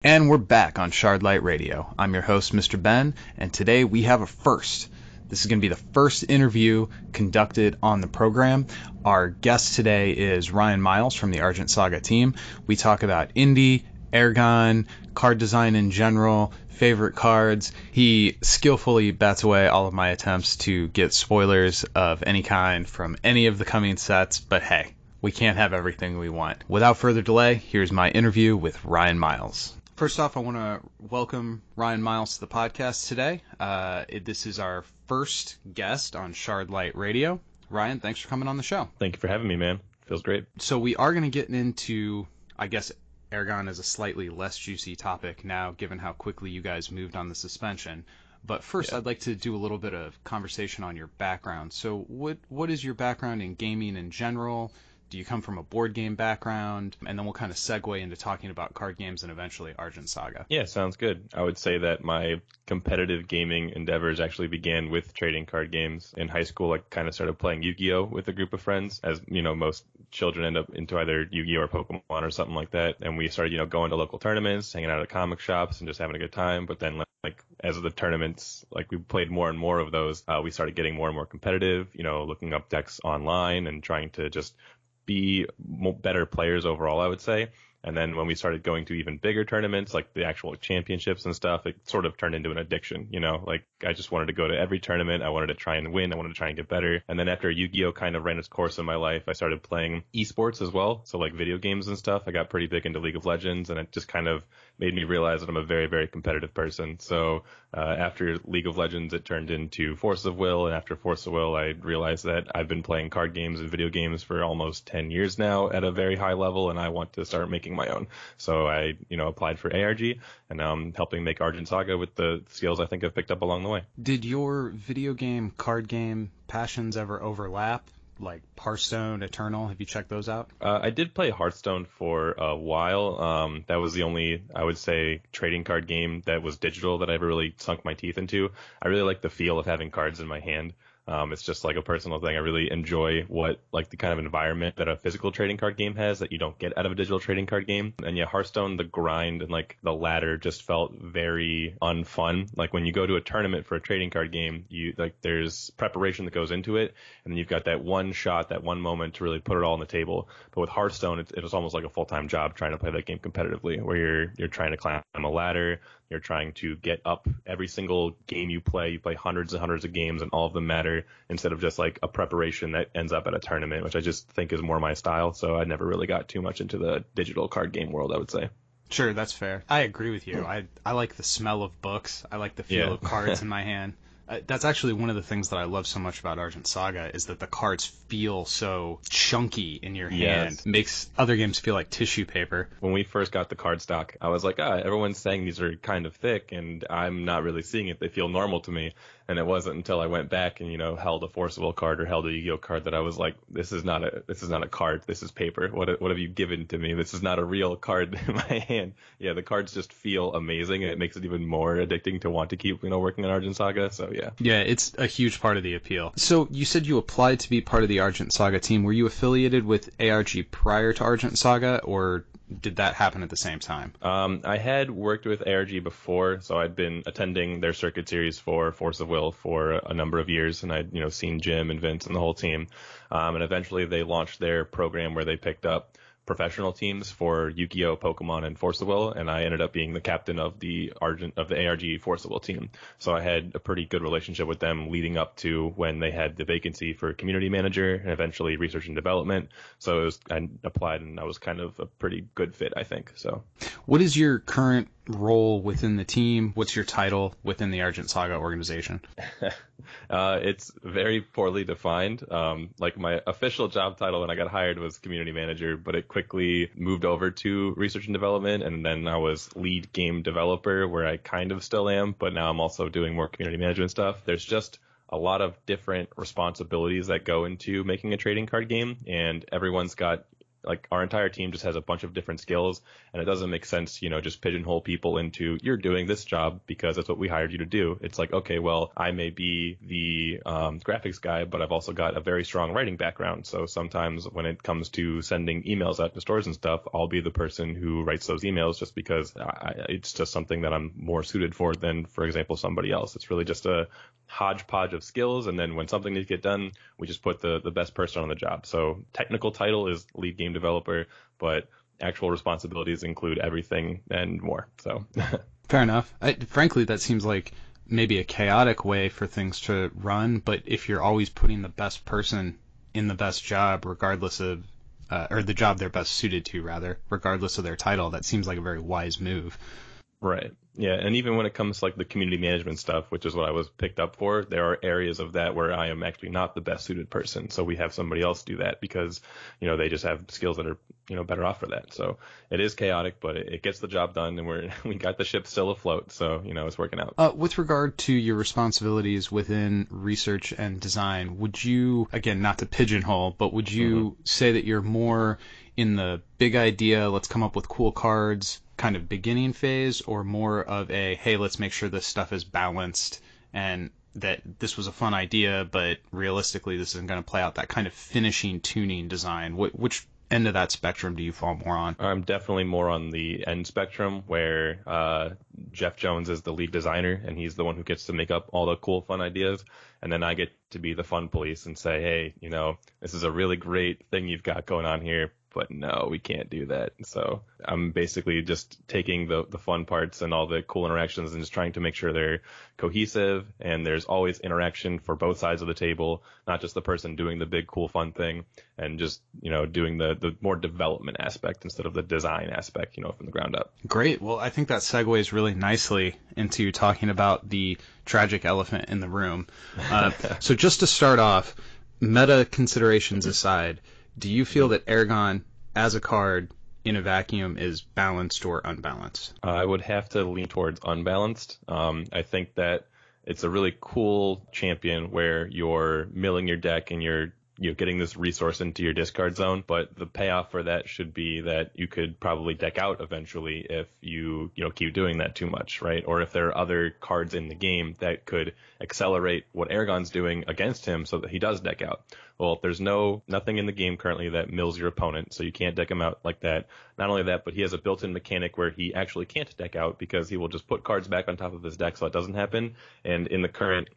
And we're back on Shardlight Radio. I'm your host, Mr. Ben, and today we have a first. This is going to be the first interview conducted on the program. Our guest today is Ryan Miles from the Argent Saga team. We talk about Indy, Airgun, card design in general, favorite cards. He skillfully bats away all of my attempts to get spoilers of any kind from any of the coming sets, but hey, we can't have everything we want. Without further delay, here's my interview with Ryan Miles. First off, I want to welcome Ryan Miles to the podcast today. This is our first guest on Shardlight Radio. Ryan, thanks for coming on the show. Thank you for having me, man. Feels great. So we are going to get into, I guess, Airgun is a slightly less juicy topic now, given how quickly you guys moved on the suspension. But first, I'd like to do a little bit of conversation on your background. So what is your background in gaming in general? Do you come from a board game background? And then we'll kind of segue into talking about card games and eventually Argent Saga. Yeah, sounds good. I would say that my competitive gaming endeavors actually began with trading card games. In high school, I kind of started playing Yu-Gi-Oh! With a group of friends. As you know, most children end up into either Yu-Gi-Oh! Or Pokemon or something like that. And we started, going to local tournaments, hanging out at comic shops and just having a good time. But then as the tournaments, we played more and more of those, we started getting more and more competitive, looking up decks online and trying to just be better players overall, I would say. And then when we started going to even bigger tournaments, like the actual championships and stuff, it sort of turned into an addiction, I just wanted to go to every tournament. I wanted to try and win. I wanted to try and get better. And then after Yu-Gi-Oh! Kind of ran its course in my life, I started playing esports as well. So video games and stuff. I got pretty big into League of Legends, and it just kind of made me realize that I'm a very, very competitive person. So after League of Legends, it turned into Force of Will. And after Force of Will, I realized that I've been playing card games and video games for almost 10 years now at a very high level, and I want to start making my own. So I, applied for ARG, and now I'm helping make Argent Saga with the skills I think I've picked up along the way. Did your video game, card game passions ever overlap? Like Hearthstone, Eternal, have you checked those out? I did play Hearthstone for a while. That was the only, I would say, trading card game that was digital that I ever really sunk my teeth into. I really like the feel of having cards in my hand. It's just a personal thing. I really enjoy the kind of environment that a physical trading card game has that you don't get out of a digital trading card game. And yeah, Hearthstone, the grind and the ladder just felt very unfun. When you go to a tournament for a trading card game, there's preparation that goes into it, and then you've got that one shot, that one moment to really put it all on the table. But with Hearthstone, it was almost like a full-time job trying to play that game competitively, where you're trying to climb a ladder. You're trying to get up every single game you play. You play hundreds and hundreds of games, and all of them matter, instead of just a preparation that ends up at a tournament, which I just think is more my style. So I never really got too much into the digital card game world, I would say. Sure, that's fair. I agree with you. I like the smell of books. I like the feel of cards in my hand. That's actually one of the things that I love so much about Argent Saga is that the cards feel so chunky in your hand. Yes. Makes other games feel like tissue paper. When we first got the card stock, I was like, everyone's saying these are kind of thick, and I'm not really seeing it. They feel normal to me. And it wasn't until I went back and, held a Forcible card or held a Yu-Gi-Oh! Card that I was like, this is not a card. This is paper. What have you given to me? This is not a real card in my hand. Yeah, the cards just feel amazing, and it makes it even more addicting to want to keep, working on Argent Saga. So yeah. Yeah, it's a huge part of the appeal. So you said you applied to be part of the Argent Saga team. Were you affiliated with ARG prior to Argent Saga, or did that happen at the same time? I had worked with ARG before, so I'd been attending their circuit series for Force of Will for a number of years, and I'd seen Jim and Vince and the whole team. And eventually they launched their program where they picked up professional teams for Yu-Gi-Oh!, Pokemon, and Force of Will, and I ended up being the captain of the ARG Force of Will team. So I had a pretty good relationship with them leading up to when they had the vacancy for community manager and eventually research and development. So I applied, and I was kind of a pretty good fit, I think. So, what is your current role within the team? What's your title within the Argent Saga organization? It's very poorly defined. My official job title when I got hired was community manager, but it quickly moved over to research and development, and then I was lead game developer, where I kind of still am, but now I'm also doing more community management stuff. There's just a lot of different responsibilities that go into making a trading card game, and everyone's got like our entire team just has a bunch of different skills, and it doesn't make sense, just pigeonhole people into you're doing this job because that's what we hired you to do. It's like, okay, well, I may be the graphics guy, but I've also got a very strong writing background. So sometimes when it comes to sending emails out to stores and stuff, I'll be the person who writes those emails just because it's just something that I'm more suited for than, for example, somebody else. It's really just a hodgepodge of skills, and then when something needs to get done, we just put the best person on the job. So technical title is lead game developer, but actual responsibilities include everything and more. So fair enough. Frankly, that seems like maybe a chaotic way for things to run, but if you're always putting the best person in the best job, regardless of or the job they're best suited to, rather, regardless of their title, that seems like a very wise move. Right. Yeah. And even when it comes to like the community management stuff, which is what I was picked up for, there are areas of that where I am actually not the best suited person. So we have somebody else do that because, they just have skills that are, better off for that. So it is chaotic, but it gets the job done, and we got the ship still afloat. So, it's working out. With regard to your responsibilities within research and design, would you, again, not to pigeonhole, but would you say that you're more in the big idea, let's come up with cool cards, kind of beginning phase, or more of a, hey, let's make sure this stuff is balanced and that this was a fun idea, but realistically this isn't going to play out, that kind of finishing, tuning design? Which end of that spectrum do you fall more on? I'm definitely more on the end spectrum where Jeff Jones is the lead designer, and he's the one who gets to make up all the cool, fun ideas. And then I get to be the fun police and say, hey, this is a really great thing you've got going on here, but no, we can't do that. So I'm basically just taking the fun parts and all the cool interactions and just trying to make sure they're cohesive and there's always interaction for both sides of the table, not just the person doing the big, cool, fun thing, and just, doing the more development aspect instead of the design aspect, from the ground up. Great. Well, I think that segues really nicely into talking about the tragic elephant in the room. So just to start off, meta considerations aside, do you feel that Aragon as a card in a vacuum is balanced or unbalanced? I would have to lean towards unbalanced. I think that it's a really cool champion where you're milling your deck and you're getting this resource into your discard zone, but the payoff for that should be that you could probably deck out eventually if you keep doing that too much, right? Or if there are other cards in the game that could accelerate what Aragon's doing against him so that he does deck out. Well, there's nothing in the game currently that mills your opponent, so you can't deck him out like that. Not only that, but he has a built-in mechanic where he actually can't deck out because he will just put cards back on top of his deck so it doesn't happen. And in the current,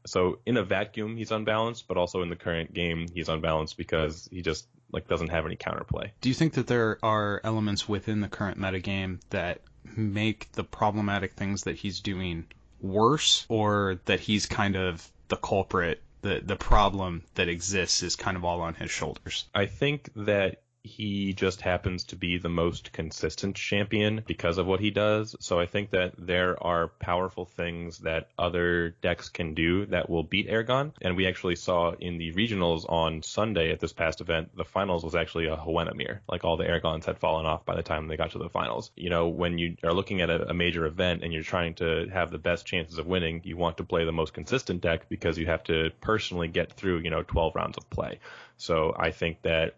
so in a vacuum, he's unbalanced, but also in the current game, he's unbalanced because he just doesn't have any counterplay. Do you think that there are elements within the current metagame that make the problematic things that he's doing worse, or that he's kind of the culprit? The problem that exists is kind of all on his shoulders? I think that he just happens to be the most consistent champion because of what he does. So I think that there are powerful things that other decks can do that will beat Aragon. And we actually saw in the regionals on Sunday at this past event, the finals was actually a Hoennemir. All the Aragons had fallen off by the time they got to the finals. When you are looking at a major event and you're trying to have the best chances of winning, you want to play the most consistent deck because you have to personally get through, 12 rounds of play. So I think that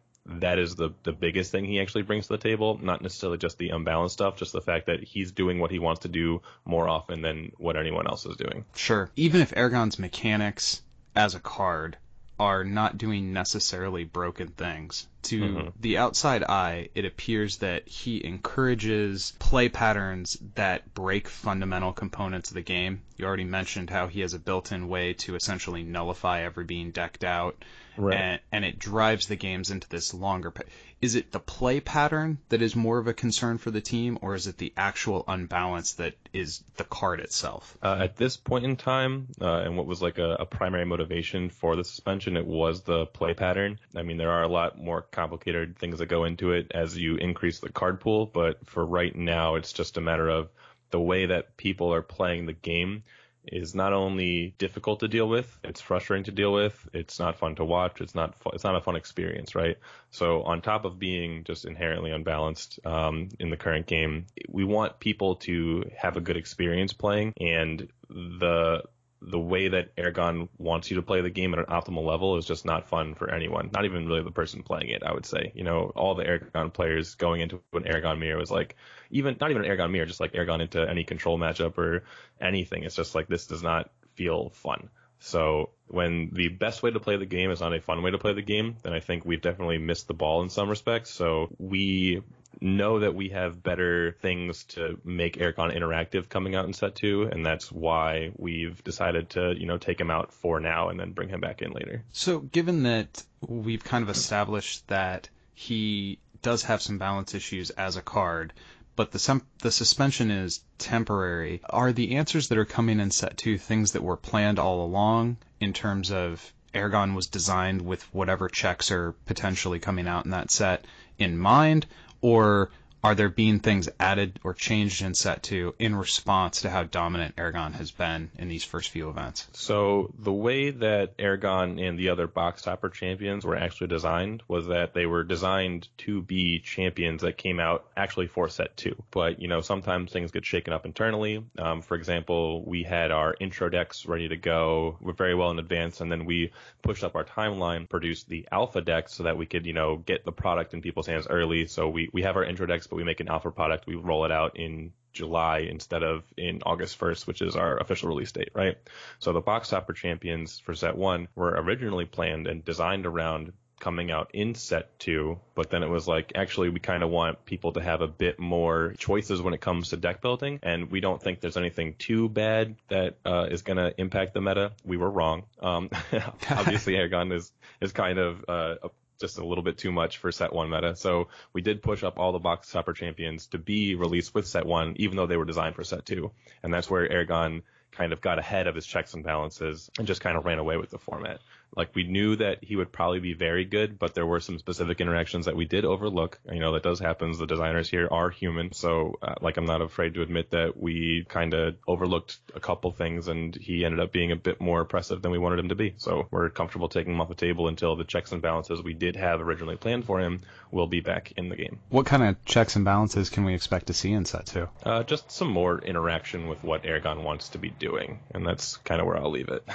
is the biggest thing he actually brings to the table, not necessarily just the unbalanced stuff, just the fact that he's doing what he wants to do more often than what anyone else is doing. Sure. Even if Aragon's mechanics as a card are not doing necessarily broken things, to the outside eye, it appears that he encourages play patterns that break fundamental components of the game. You already mentioned how he has a built-in way to essentially nullify ever being decked out. Right. And it drives the games into this longer... Is it the play pattern that is more of a concern for the team, or is it the actual unbalance that is the card itself? At this point in time, and what was a primary motivation for the suspension, it was the play pattern. I mean, there are a lot more complicated things that go into it as you increase the card pool, but for right now, it's just a matter of the way that people are playing the game is not only difficult to deal with, it's frustrating to deal with, it's not fun to watch, it's not a fun experience, right? So on top of being just inherently unbalanced in the current game, we want people to have a good experience playing, and the the way that Aragon wants you to play the game at an optimal level is just not fun for anyone, not even really the person playing it, I would say. All the Aragon players going into an Aragon mirror was like, not even an Aragon mirror, just like Aragon into any control matchup or anything. It's just like, this does not feel fun. So when the best way to play the game is not a fun way to play the game, then I think we've definitely missed the ball in some respects. So we know that we have better things to make Aragon interactive coming out in set 2, and that's why we've decided to, take him out for now and then bring him back in later. So given that we've kind of established that he does have some balance issues as a card, but the suspension is temporary, are the answers that are coming in set 2 things that were planned all along in terms of Aragon was designed with whatever checks are potentially coming out in that set in mind, or are there being things added or changed in set 2 in response to how dominant Aragon has been in these first few events? So the way that Aragon and the other box topper champions were actually designed was that they were designed to be champions that came out actually for set 2. But, sometimes things get shaken up internally. For example, we had our intro decks ready to go. We're very well in advance, and then we pushed up our timeline, produced the alpha decks so that we could, get the product in people's hands early. So we have our intro decks, but we make an alpha product. We roll it out in July instead of in August 1st, which is our official release date, right? So the box topper champions for set 1 were originally planned and designed around coming out in set 2, but then it was like, actually, we kind of want people to have a bit more choices when it comes to deck building, and we don't think there's anything too bad that is going to impact the meta. We were wrong. Obviously, Aragon is kind of just a little bit too much for set 1 meta. So we did push up all the box topper champions to be released with set 1, even though they were designed for set 2. And that's where Aragon kind of got ahead of his checks and balances and just kind of ran away with the format. Like, we knew that he would probably be very good, but there were some specific interactions that we did overlook. That does happen. The designers here are human. So, I'm not afraid to admit that we kind of overlooked a couple things, and he ended up being a bit more impressive than we wanted him to be. So we're comfortable taking him off the table until the checks and balances we did have originally planned for him will be back in the game. What kind of checks and balances can we expect to see in set 2? Just some more interaction with what Aragon wants to be doing, and that's kind of where I'll leave it.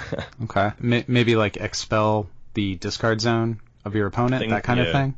Okay. Maybe like expel the discard zone of your opponent, that kind of thing?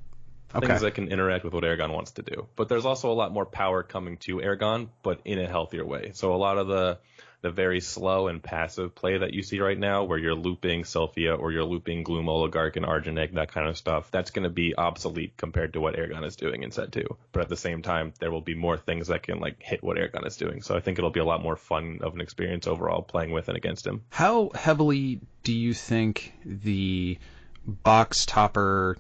Okay. Things that can interact with what Aragon wants to do. But there's also a lot more power coming to Aragon, but in a healthier way. So a lot of the very slow and passive play that you see right now, where you're looping Sylphia or you're looping Gloom Oligarch and Argent Egg, that kind of stuff, that's going to be obsolete compared to what Aragon is doing in set 2. But at the same time, there will be more things that can hit what Aragon is doing. So I think it'll be a lot more fun of an experience overall playing with and against him. How heavily do you think the box topper,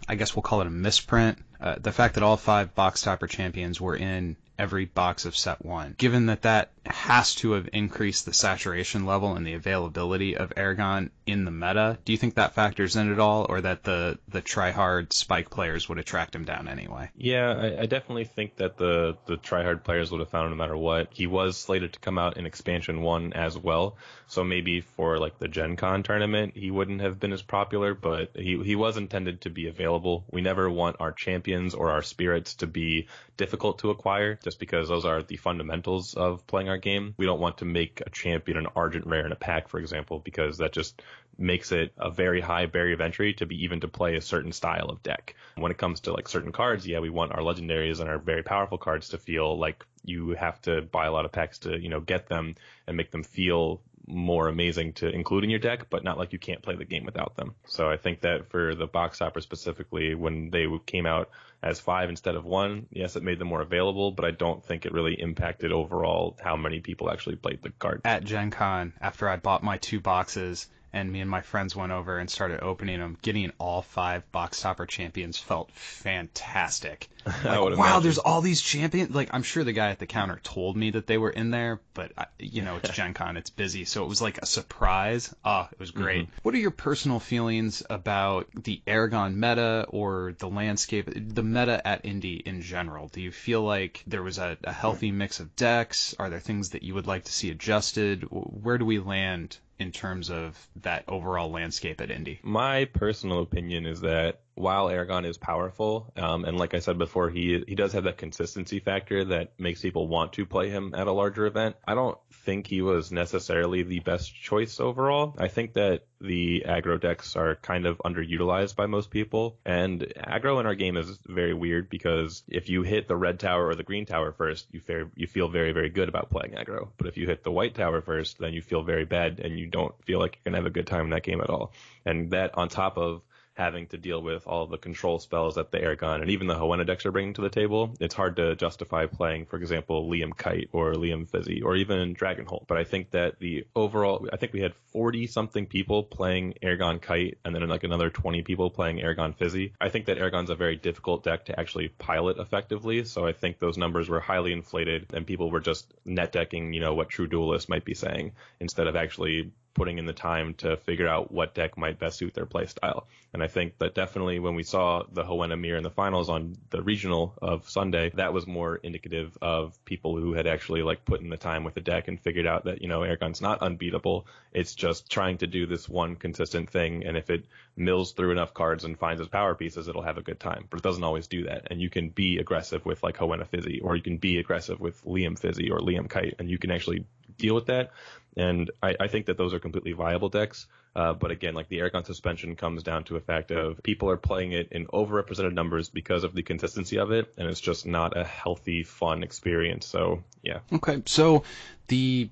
I guess we'll call it a misprint, the fact that all 5 box topper champions were in every box of set 1, given that has to have increased the saturation level and the availability of Aragon in the meta, do you think that factors in at all, or that the try-hard spike players would attract him down anyway? Yeah, I definitely think that the try-hard players would have found him no matter what. He was slated to come out in Expansion 1 as well, so maybe for the Gen Con tournament, he wouldn't have been as popular, but he was intended to be available. We never want our champions or our spirits to be difficult to acquire, just because those are the fundamentals of playing our game. We don't want to make a champion an Argent rare in a pack, for example, because that just makes it a very high barrier of entry to be even to play a certain style of deck. When it comes to certain cards, we want our legendaries and our very powerful cards to feel like you have to buy a lot of packs to, get them and make them feel more amazing to include in your deck, but not like you can't play the game without them. So I think that for the box topper specifically, when they came out as 5 instead of 1, yes, it made them more available, but I don't think it really impacted overall how many people actually played the card. At Gen Con, after I bought my 2 boxes, and me and my friends went over and started opening them, getting all 5 box topper champions felt fantastic. Wow, there's all these champions. I'm sure the guy at the counter told me that they were in there, but it's Gen Con, it's busy, so it was like a surprise. It was great. Mm-hmm. What are your personal feelings about the Aragon meta or the landscape, the meta at Indy in general? Do you feel like there was a healthy mix of decks? Are there things that you would like to see adjusted? Where do we land in terms of that overall landscape at Indy? My personal opinion is that while Aragon is powerful, and like I said before, he does have that consistency factor that makes people want to play him at a larger event. I don't think he was necessarily the best choice overall. I think that the aggro decks are kind of underutilized by most people, and aggro in our game is very weird because if you hit the red tower or the green tower first, you feel very, very good about playing aggro. But if you hit the white tower first, then you feel very bad and you don't feel like you're gonna have a good time in that game at all. And that on top of having to deal with all the control spells that the Aragon and even the Hoenn decks are bringing to the table, it's hard to justify playing, for example, Liam Kite or Liam Fizzy or even Dragonholt. But I think that I think we had 40-something people playing Aragon Kite and then like another 20 people playing Aragon Fizzy. I think that Aragon's a very difficult deck to actually pilot effectively, so I think those numbers were highly inflated and people were just net decking, what True Duelist might be saying instead of actually putting in the time to figure out what deck might best suit their playstyle. And I think that definitely when we saw the Hoenn Amir in the finals on the regional of Sunday, that was more indicative of people who had actually like put in the time with the deck and figured out that, Aragon's not unbeatable. It's just trying to do this one consistent thing. And if it mills through enough cards and finds its power pieces, it'll have a good time. But it doesn't always do that. And you can be aggressive with like Hoenn Fizzy, or you can be aggressive with Liam Fizzy or Liam Kite, and you can actually deal with that. And I think that those are completely viable decks. But again, like the Aragon suspension comes down to a fact of people are playing it in overrepresented numbers because of the consistency of it. And it's just not a healthy, fun experience. So, yeah. Okay. So the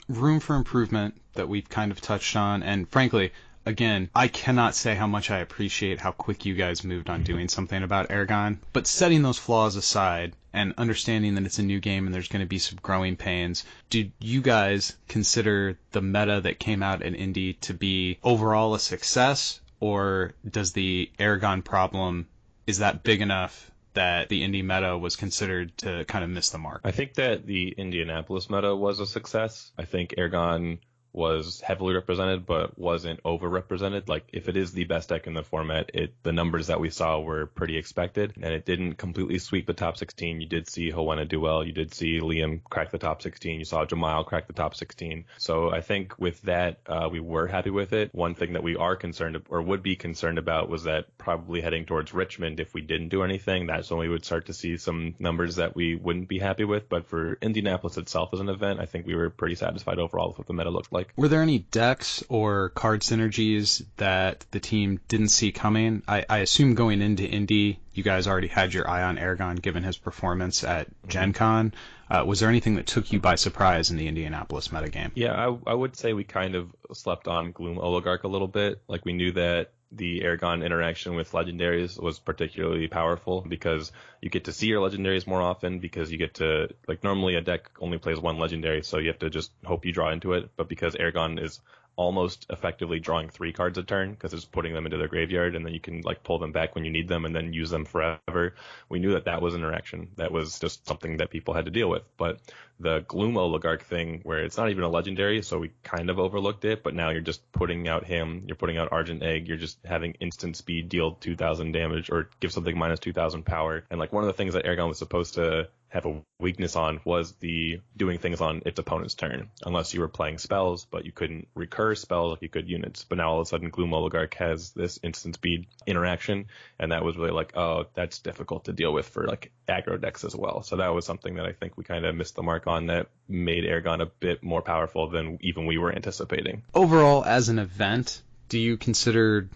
room for improvement that we've kind of touched on, and frankly, again, I cannot say how much I appreciate how quick you guys moved on doing something about Aragon. But setting those flaws aside and understanding that it's a new game and there's going to be some growing pains, do you guys consider the meta that came out in Indy to be overall a success? Or does the Aragon problem, is that big enough that the Indy meta was considered to kind of miss the mark? I think that the Indianapolis meta was a success. I think Aragon was heavily represented but wasn't overrepresented. Like if it is the best deck in the format, the numbers that we saw were pretty expected, and it didn't completely sweep the top 16. You did see Hoenn do well, you did see Liam crack the top 16, you saw Jamal crack the top 16. So I think with that, we were happy with it. One thing that we are concerned or would be concerned about was that probably heading towards Richmond, if we didn't do anything, that's when we would start to see some numbers that we wouldn't be happy with. But for Indianapolis itself as an event, I think we were pretty satisfied overall with what the meta looked like. Were there any decks or card synergies that the team didn't see coming? I assume going into Indy, you guys already had your eye on Aragon given his performance at Gen Con. Was there anything that took you by surprise in the Indianapolis metagame? Yeah, I would say we kind of slept on Gloom Oligarch a little bit. Like we knew that the Aragon interaction with legendaries was particularly powerful because you get to see your legendaries more often, because you get to, like, normally a deck only plays one legendary, so you have to just hope you draw into it. But because Aragon is almost effectively drawing 3 cards a turn because it's putting them into their graveyard, and then you can like pull them back when you need them and then use them forever. We knew that was interaction. That was just something that people had to deal with. But the Gloom Oligarch thing, where it's not even a legendary, so we kind of overlooked it, but now you're just putting out him, you're putting out Argent Egg, you're just having instant speed, deal 2,000 damage, or give something minus 2,000 power. And like one of the things that Aragon was supposed to have a weakness on was the doing things on its opponent's turn, unless you were playing spells, but you couldn't recur spells like you could units. But now all of a sudden Gloom Oligarch has this instant speed interaction, and that was really like, oh, that's difficult to deal with for like aggro decks as well. So that was something that I think we kind of missed the mark on, that made Aragon a bit more powerful than even we were anticipating. Overall, as an event, do you consider,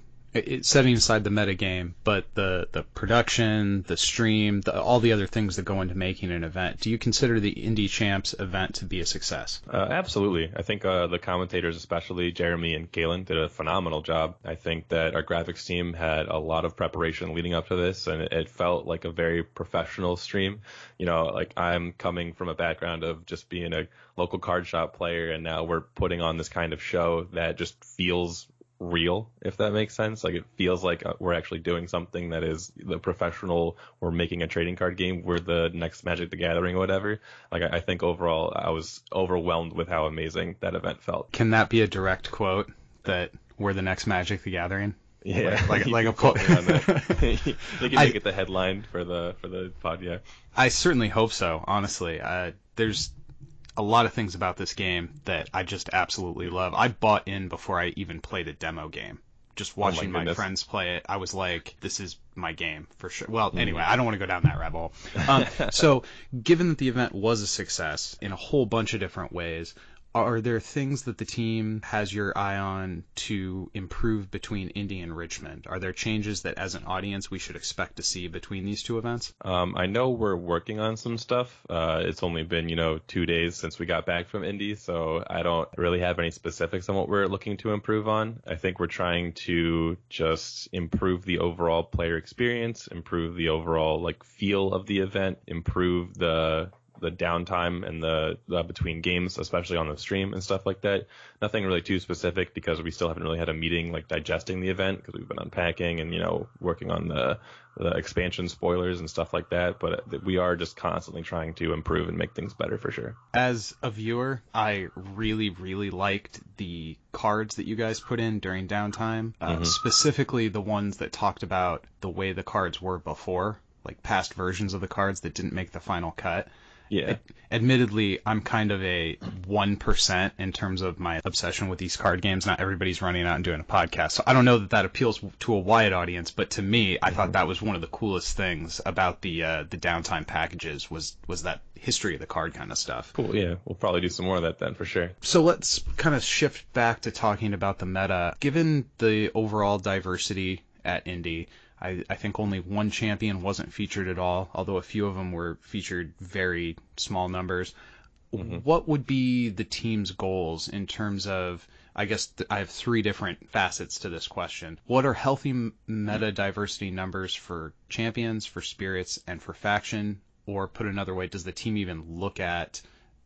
setting aside the metagame, but the production, the stream, all the other things that go into making an event, do you consider the Indy Champs event to be a success? Absolutely. I think the commentators, especially Jeremy and Galen, did a phenomenal job. I think that our graphics team had a lot of preparation leading up to this, and it felt like a very professional stream. You know, like I'm coming from a background of just being a local card shop player, and now we're putting on this kind of show that just feels real, if that makes sense. Like it feels like we're actually doing something that is the professional. We're making a trading card game. We're the next Magic the Gathering or whatever. Like I think overall I was overwhelmed with how amazing that event felt. Can that be a direct quote, that we're the next Magic the Gathering? Yeah, like a quote on that. They can make it the headline for the pod. Yeah, I certainly hope so. Honestly, there's a lot of things about this game that I just absolutely love. I bought in before I even played a demo game, just watching my friends play it, I was like, this is my game for sure. Well, anyway, I don't want to go down that rabbit hole. So given that the event was a success in a whole bunch of different ways, are there things that the team has your eye on to improve between Indy and Richmond? Are there changes that as an audience we should expect to see between these two events? I know we're working on some stuff. It's only been, 2 days since we got back from Indy, so I don't really have any specifics on what we're looking to improve on. I think we're trying to just improve the overall player experience, improve the overall feel of the event, improve the downtime and the between games, especially on the stream and stuff like that. Nothing really too specific because we still haven't really had a meeting digesting the event because we've been unpacking and working on the expansion spoilers and stuff like that. But we are just constantly trying to improve and make things better for sure. As a viewer, I really, really liked the cards that you guys put in during downtime, specifically the ones that talked about the way the cards were before, past versions of the cards that didn't make the final cut. Yeah. Admittedly, I'm kind of a 1% in terms of my obsession with these card games. Not everybody's running out and doing a podcast. So I don't know that appeals to a wide audience, but to me, I thought that was one of the coolest things about the downtime packages was that history of the card kind of stuff. Cool, yeah. We'll probably do some more of that then for sure. So let's kind of shift back to talking about the meta. Given the overall diversity at Indy, I think only one champion wasn't featured at all, although a few of them were featured very small numbers. What would be the team's goals in terms of, I guess I have three different facets to this question. What are healthy meta diversity numbers for champions, for spirits, and for faction? Or put another way, does the team even look at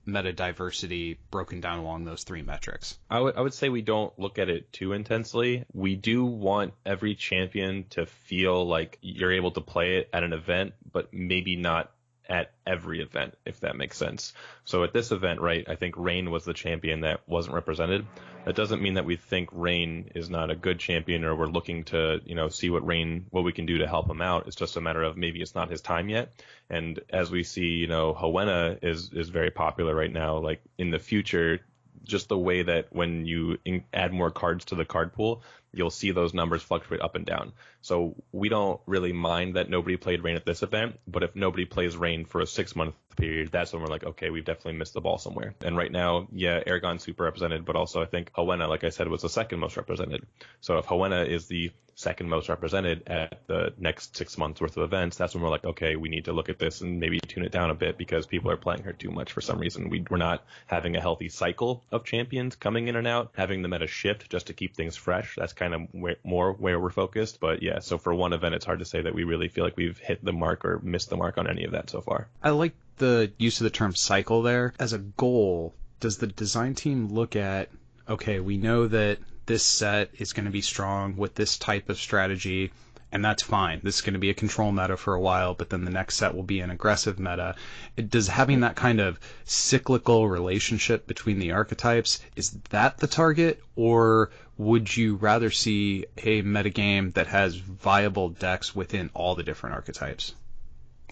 meta diversity broken down along those three metrics? I would say we don't look at it too intensely. We do want every champion to feel like you're able to play it at an event, but maybe not at every event, if that makes sense. So at this event, right, I think Rain was the champion that wasn't represented. That doesn't mean that we think Rain is not a good champion or we're looking to, see what we can do to help him out. It's just a matter of maybe it's not his time yet. And as we see, Howena is very popular right now. In the future, just the way that when you add more cards to the card pool, you'll see those numbers fluctuate up and down. So we don't really mind that nobody played Rain at this event, but if nobody plays Rain for a 6-month period, that's when we're like, okay, we've definitely missed the ball somewhere. And right now, yeah, Aragon's super represented, but also I think Howena, like I said, was the second most represented. So if Howena is the second most represented at the next 6 months worth of events, that's when we're like, okay, we need to look at this and maybe tune it down a bit because people are playing her too much for some reason. We're not having a healthy cycle of champions coming in and out, having the meta shift just to keep things fresh. That's kind of more where we're focused. But yeah, so for one event, it's hard to say that we really feel like we've hit the mark or missed the mark on any of that so far. I like the use of the term cycle there. As a goal, does the design team look at, okay, we know that this set is going to be strong with this type of strategy, and that's fine. This is going to be a control meta for a while, but then the next set will be an aggressive meta. Does having that kind of cyclical relationship between the archetypes, is that the target, or would you rather see a metagame that has viable decks within all the different archetypes?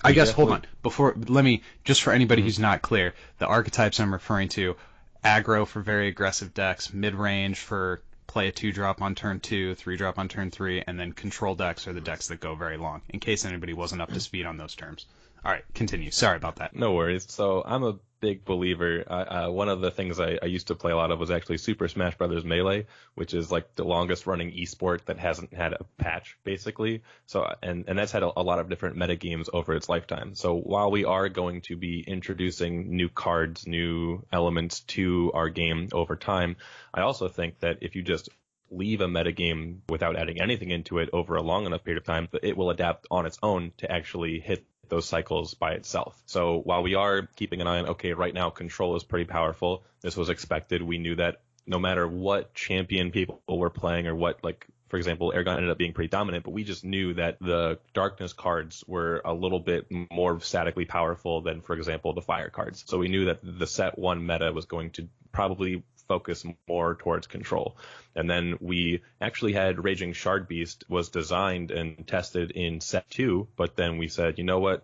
I guess, hold on. Just for anybody who's not clear, the archetypes I'm referring to, aggro for very aggressive decks, mid-range for play a 2-drop on turn 2, 3-drop on turn 3, and then control decks are the decks that go very long, in case anybody wasn't up to speed on those terms. All right, continue. Sorry about that. No worries. So I'm a big believer. One of the things I used to play a lot of was actually Super Smash Brothers Melee, which is the longest running esport that hasn't had a patch, basically. So and that's had a lot of different meta games over its lifetime. So while we are going to be introducing new cards, new elements to our game over time, I also think that if you just leave a metagame without adding anything into it over a long enough period of time, it will adapt on its own to actually hit those cycles by itself. So while we are keeping an eye on, okay, right now control is pretty powerful, this was expected. We knew that no matter what champion people were playing or what, for example, Aragon ended up being pretty dominant, but we just knew that the darkness cards were a little bit more statically powerful than, for example, the fire cards. So we knew that the set 1 meta was going to probably focus more towards control. And then we actually had Raging Shard Beast was designed and tested in set 2, but then we said, you know what,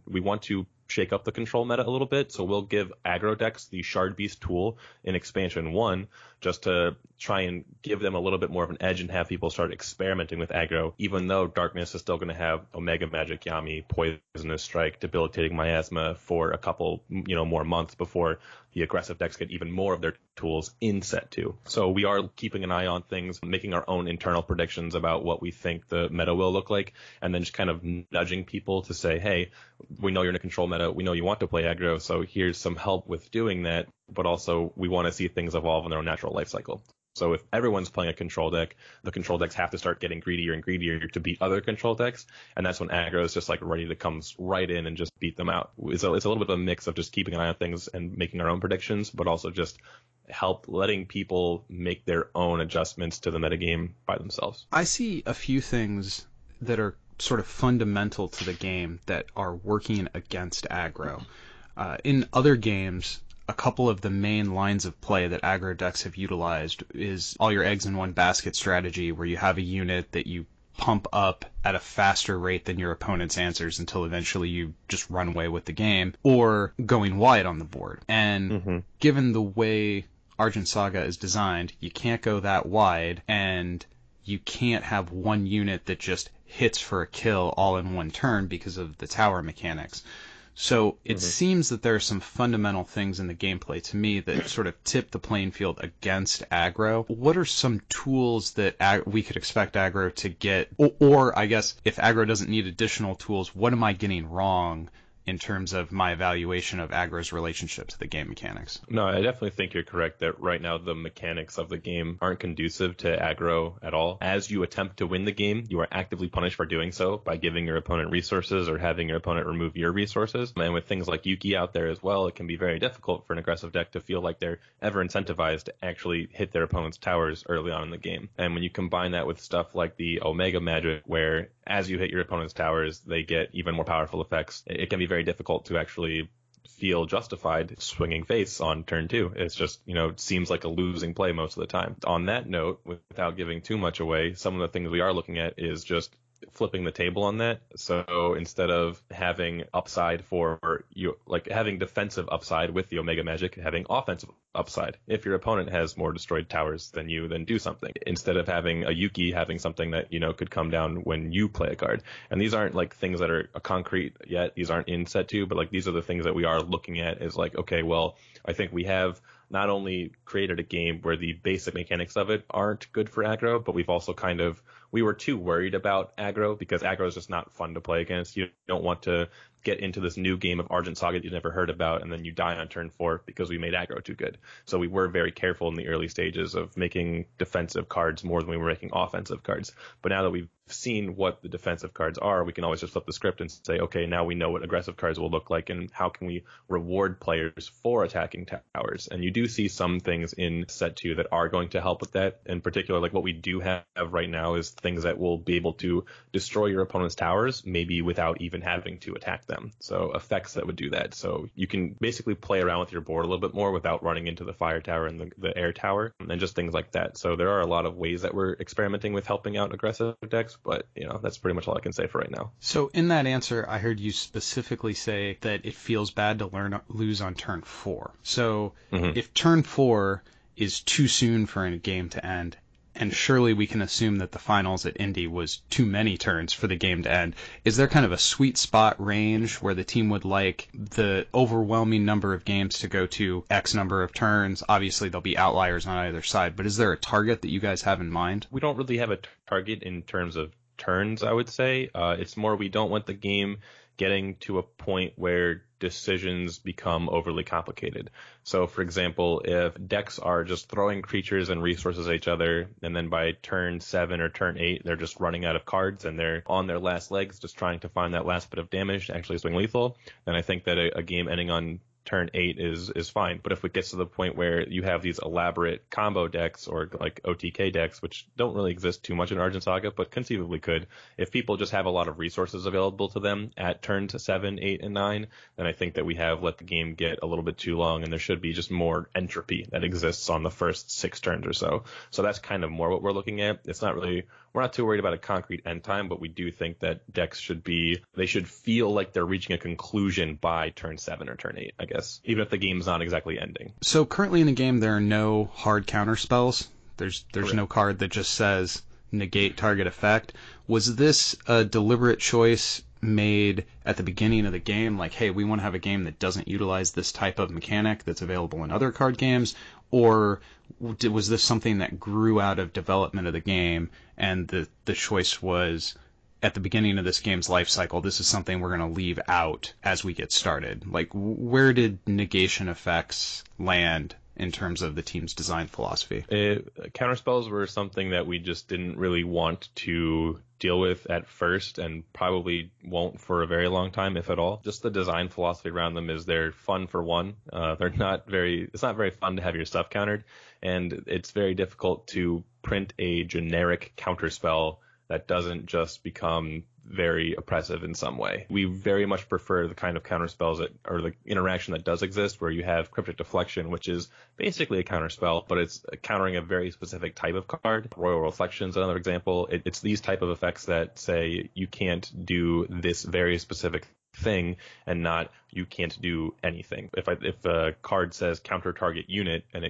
we want to shake up the control meta a little bit. So we'll give aggro decks the Shard Beast tool in expansion 1 just to try and give them a little bit more of an edge and have people start experimenting with aggro, even though Darkness is still going to have Omega Magic Yami, Poisonous Strike, Debilitating Miasma for a couple, more months before the aggressive decks get even more of their tools in set 2. So we are keeping an eye on things, making our own internal predictions about what we think the meta will look like, and then just kind of nudging people to say, hey, we know you're in a control meta, we know you want to play aggro, so here's some help with doing that, but also we want to see things evolve in their own natural life cycle. So if everyone's playing a control deck, the control decks have to start getting greedier and greedier to beat other control decks, and that's when aggro is just like ready to come right in and just beat them out. So it's a little bit of a mix of just keeping an eye on things and making our own predictions, but also just help letting people make their own adjustments to the metagame by themselves. I see a few things that are sort of fundamental to the game that are working against aggro. In other games, a couple of the main lines of play that aggro decks have utilized is all your eggs in one basket strategy, where you have a unit that you pump up at a faster rate than your opponent's answers until eventually you just run away with the game, or going wide on the board. And given the way Argent Saga is designed, you can't go that wide, and you can't have one unit that just hits for a kill all in one turn because of the tower mechanics. So it seems that there are some fundamental things in the gameplay to me that sort of tip the playing field against aggro. What are some tools that we could expect aggro to get? Or I guess if aggro doesn't need additional tools, what am I getting wrong in terms of my evaluation of aggro's relationship to the game mechanics? No, I definitely think you're correct that right now the mechanics of the game aren't conducive to aggro at all. As you attempt to win the game, you are actively punished for doing so by giving your opponent resources or having your opponent remove your resources. And with things like Yuki out there as well, it can be very difficult for an aggressive deck to feel like they're ever incentivized to actually hit their opponent's towers early on in the game. And when you combine that with stuff like the Omega Magic, where as you hit your opponent's towers, they get even more powerful effects, it can be very difficult to actually feel justified swinging face on turn 2. It's just, it seems like a losing play most of the time. On that note, without giving too much away, some of the things we are looking at is just flipping the table on that. So instead of having upside for you, like having defensive upside with the Omega Magic, having offensive upside. If your opponent has more destroyed towers than you, then do something. Instead of having a Yuki having something that, could come down when you play a card. And these aren't like things that are concrete yet. These aren't in set 2, but like these are the things that we are looking at is like, okay, well, I think we have not only created a game where the basic mechanics of it aren't good for aggro, but we've also we were too worried about aggro because aggro is just not fun to play against. You don't want to get into this new game of Argent Saga that you've never heard about, and then you die on turn 4 because we made aggro too good. So we were very careful in the early stages of making defensive cards more than we were making offensive cards. But now that we've seen what the defensive cards are, we can always just flip the script and say, okay, now we know what aggressive cards will look like and how can we reward players for attacking towers. And you do see some things in set 2 that are going to help with that. In particular, like what we do have right now is things that will be able to destroy your opponent's towers, maybe without even having to attack them. So effects that would do that. So you can basically play around with your board a little bit more without running into the fire tower and the air tower and just things like that. So there are a lot of ways that we're experimenting with helping out aggressive decks, but that's pretty much all I can say for right now. So in that answer, I heard you specifically say that it feels bad to lose on turn 4. So if turn 4 is too soon for a game to end, and surely we can assume that the finals at Indy was too many turns for the game to end, is there kind of a sweet spot range where the team would like the overwhelming number of games to go to X number of turns? Obviously, there'll be outliers on either side, but is there a target that you guys have in mind? We don't really have a target in terms of turns, I would say. It's more we don't want the game getting to a point where decisions become overly complicated. So, for example, if decks are just throwing creatures and resources at each other, and then by turn 7 or turn 8, they're just running out of cards and they're on their last legs just trying to find that last bit of damage to actually swing lethal, then I think that a game ending on turn 8 is fine. But if it gets to the point where you have these elaborate combo decks or like OTK decks, which don't really exist too much in Argent Saga, but conceivably could, if people just have a lot of resources available to them at turns 7, 8, and 9, then I think that we have let the game get a little bit too long, and there should be just more entropy that exists on the first 6 turns or so. So that's kind of more what we're looking at. It's not really, we're not too worried about a concrete end time, but we do think that decks should feel like they're reaching a conclusion by turn 7 or turn 8, I guess, even if the game's not exactly ending. So currently in the game, there are no hard counter spells. There's Correct. No card that just says negate target effect. Was this a deliberate choice made at the beginning of the game, like, hey, we want to have a game that doesn't utilize this type of mechanic that's available in other card games? Or was this something that grew out of development of the game, and the choice was, at the beginning of this game's life cycle, this is something we're going to leave out as we get started? Like, where did negation effects land in terms of the team's design philosophy? Counterspells were something that we just didn't really want to deal with at first, and probably won't for a very long time, if at all. Just the design philosophy around them is they're fun for one. It's not very fun to have your stuff countered, and it's very difficult to print a generic counterspell that doesn't just become very oppressive in some way. We very much prefer the kind of counterspells or the interaction that does exist, where you have Cryptic Deflection, which is basically a counterspell, but it's countering a very specific type of card. Royal Reflection is another example. It's these type of effects that say you can't do this very specific thing, and not you can't do anything. If a card says counter target unit, and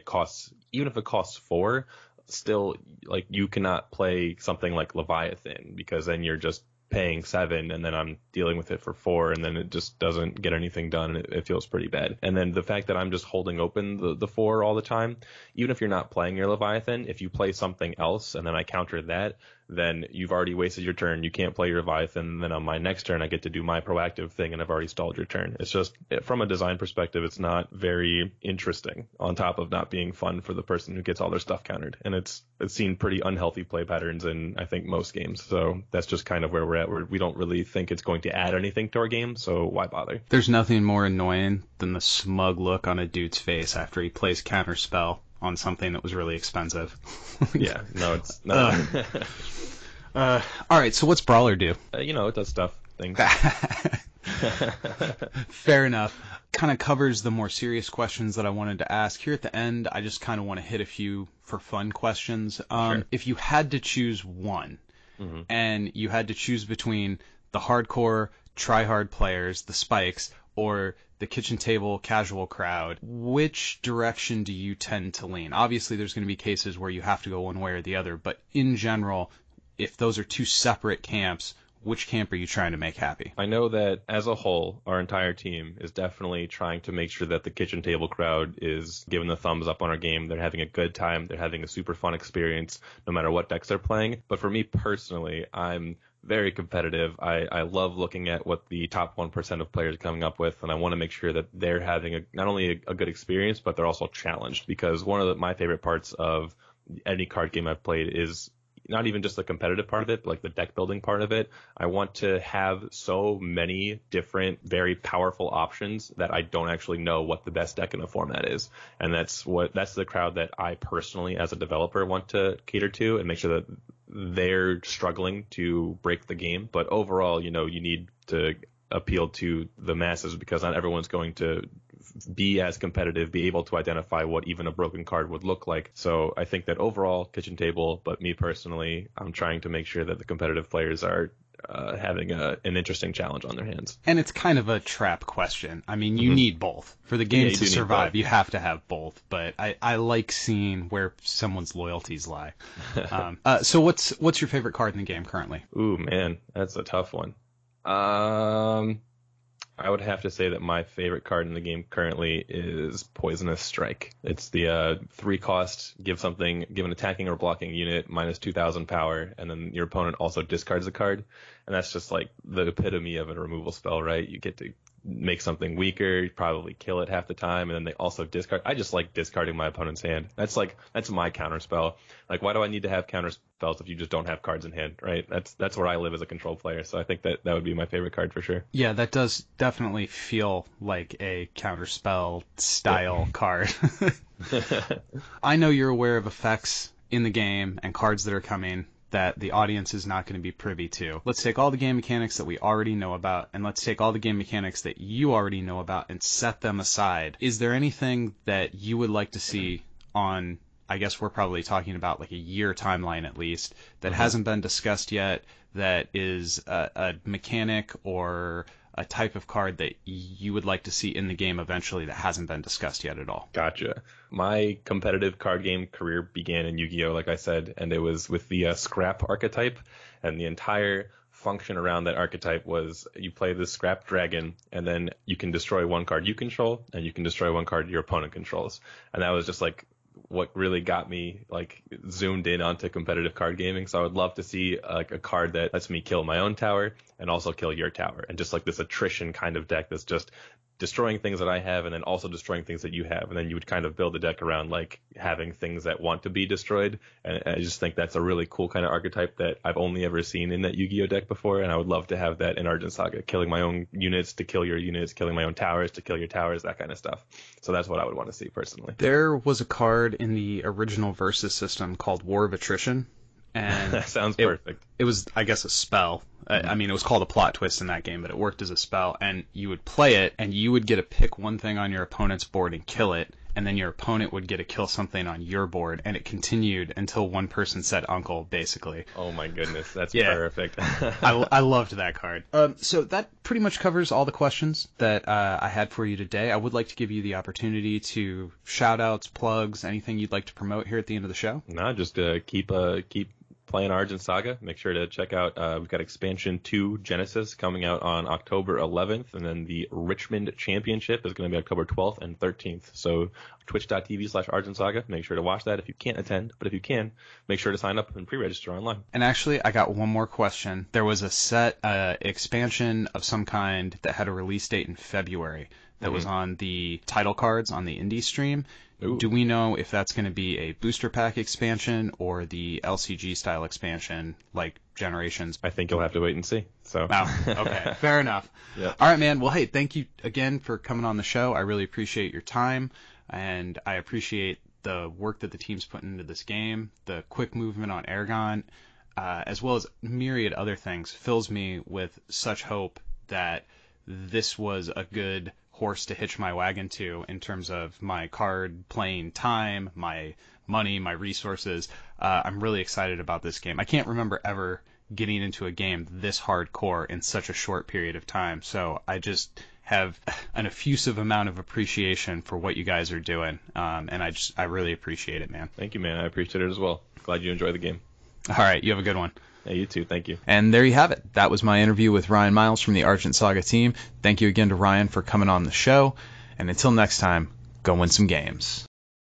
even if it costs 4, still, like, you cannot play something like Leviathan, because then you're just paying 7, and then I'm dealing with it for 4, and then it just doesn't get anything done, and it feels pretty bad. And then the fact that I'm just holding open the 4 all the time, even if you're not playing your Leviathan, if you play something else and then I counter that, then you've already wasted your turn. You can't play your Leviathan, and then on my next turn I get to do my proactive thing, and I've already stalled your turn. It's just, from a design perspective, it's not very interesting, on top of not being fun for the person who gets all their stuff countered. And it's seen pretty unhealthy play patterns in, I think, most games. So that's just kind of where we're at. We don't really think it's going to add anything to our game, so why bother? There's nothing more annoying than the smug look on a dude's face after he plays counterspell on something that was really expensive. Yeah, no, it's not. All right, so what's Brawler do? It does things. Fair enough. Kind of covers the more serious questions that I wanted to ask. Here at the end, I just kind of want to hit a few for fun questions. Sure. If you had to choose one, and you had to choose between the hardcore, try-hard players, the spikes, or the kitchen table casual crowd, which direction do you tend to lean? Obviously, there's going to be cases where you have to go one way or the other, but in general, if those are two separate camps, which camp are you trying to make happy? I know that as a whole, our entire team is definitely trying to make sure that the kitchen table crowd is giving the thumbs up on our game. They're having a good time. They're having a super fun experience, no matter what decks they're playing. But for me personally, I'm very competitive. I love looking at what the top 1% of players are coming up with, and I want to make sure that they're having not only a good experience, but they're also challenged. Because one of my favorite parts of any card game I've played is not even just the competitive part of it, but like the deck building part of it. I want to have so many different, very powerful options that I don't actually know what the best deck in the format is. And that's the crowd that I personally, as a developer, want to cater to and make sure that they're struggling to break the game. But overall, you need to appeal to the masses, because not everyone's going to be as competitive, be able to identify what even a broken card would look like. So I think that overall, kitchen table, but me personally, I'm trying to make sure that the competitive players are having an interesting challenge on their hands. And it's kind of a trap question. I mean, you need both. For the game to survive, you have to have both. But I like seeing where someone's loyalties lie. So what's your favorite card in the game currently? Ooh, man, that's a tough one. I would have to say that my favorite card in the game currently is Poisonous Strike. It's the 3 cost, give an attacking or blocking unit minus 2,000 power, and then your opponent also discards a card. And that's just like the epitome of a removal spell, right? You get to make something weaker, you probably kill it half the time, and then they also discard. I just like discarding my opponent's hand. That's my counter spell. Like, why do I need to have counter spells if you just don't have cards in hand, right? That's where I live as a control player. So I think that would be my favorite card for sure. Yeah, that does definitely feel like a counterspell style card. I know you're aware of effects in the game and cards that are coming that the audience is not going to be privy to. Let's take all the game mechanics that we already know about, and let's take all the game mechanics that you already know about and set them aside. Is there anything that you would like to see on, I guess we're probably talking about like a year timeline at least, that hasn't been discussed yet, that is a mechanic or a type of card that you would like to see in the game eventually that hasn't been discussed yet at all? Gotcha. My competitive card game career began in Yu-Gi-Oh, like I said, and it was with the scrap archetype, and the entire function around that archetype was you play the scrap dragon, and then you can destroy one card you control, and you can destroy one card your opponent controls. And that was just like what really got me like zoomed in onto competitive card gaming. So I would love to see like a card that lets me kill my own tower and also kill your tower, and just like this attrition kind of deck that's just destroying things that I have and then also destroying things that you have, and then you would kind of build a deck around like having things that want to be destroyed. And I just think that's a really cool kind of archetype that I've only ever seen in that Yu-Gi-Oh deck before, and I would love to have that in Argent Saga, killing my own units to kill your units, killing my own towers to kill your towers, that kind of stuff. So that's what I would want to see personally. There was a card in the original Versus system called War of Attrition, and that sounds perfect. It was, I guess, a spell. I mean, it was called a plot twist in that game, but it worked as a spell. And you would play it, and you would get to pick one thing on your opponent's board and kill it, and then your opponent would get to kill something on your board, and it continued until one person said uncle, basically. Oh my goodness, that's perfect. I loved that card. So that pretty much covers all the questions that I had for you today. I would like to give you the opportunity to shout-outs, plugs, anything you'd like to promote here at the end of the show. No, just keep playing Argent Saga. Make sure to check out, we've got Expansion 2 Genesis coming out on October 11th, and then the Richmond Championship is going to be October 12th and 13th. So twitch.tv/Argent Saga. Make sure to watch that if you can't attend, but if you can, make sure to sign up and pre-register online. And actually, I got one more question. There was a set expansion of some kind that had a release date in February that was on the title cards on the Indy stream. Ooh. Do we know if that's going to be a booster pack expansion or the LCG style expansion like Generations? I think you'll have to wait and see. So. Oh, okay. Fair enough. Yep. All right, man. Well, hey, thank you again for coming on the show. I really appreciate your time, and I appreciate the work that the team's putting into this game. The quick movement on Argent, as well as myriad other things, fills me with such hope that this was a good horse to hitch my wagon to in terms of my card playing time, my money, my resources. I'm really excited about this game. I can't remember ever getting into a game this hardcore in such a short period of time. So I just have an effusive amount of appreciation for what you guys are doing. And I really appreciate it, man. Thank you, man. I appreciate it as well. Glad you enjoy the game. All right. You have a good one. Hey, you too. Thank you. And there you have it. That was my interview with Ryan Miles from the Argent Saga team. Thank you again to Ryan for coming on the show. And until next time, go win some games.